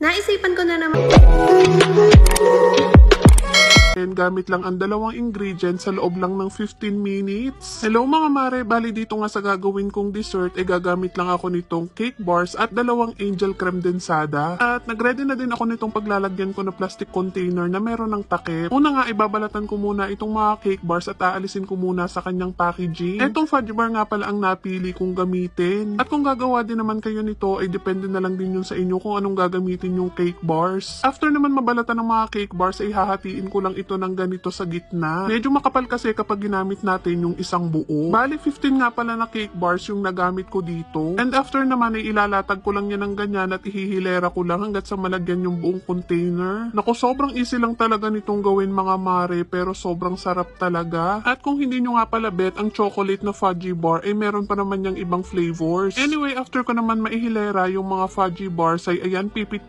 Naisipan ko na naman. And gamit lang ang dalawang ingredients sa loob lang ng 15 minutes. Hello mga mare, bali dito nga sa gagawin kong dessert gagamit lang ako nitong cake bars at dalawang angel creme densada. At nagready na din ako nitong paglalagyan ko na plastic container na meron ng takip. Una nga ibabalatan ko muna itong mga cake bars at aalisin ko muna sa kanyang packaging. Etong fudge bar nga pala ang napili kong gamitin. At kung gagawa din naman kayo nito ay depende na lang din yun sa inyo kung anong gagamitin yung cake bars. After naman mabalatan ng mga cake bars ay hahatiin ko lang ito ng ganito sa gitna. Medyo makapal kasi kapag ginamit natin yung isang buo. Bali 15 nga pala na cake bars yung nagamit ko dito. And after naman ay ilalatag ko lang yan ng ganyan at ihihilera ko lang hanggat sa malagyan yung buong container. Naku, sobrang easy lang talaga nitong gawin mga mare pero sobrang sarap talaga. At kung hindi nyo nga pala bet, ang chocolate na fudgy bar ay meron pa naman yung ibang flavors. Anyway, after ko naman maihilera yung mga fudgy bars ay ayan, pipit-pit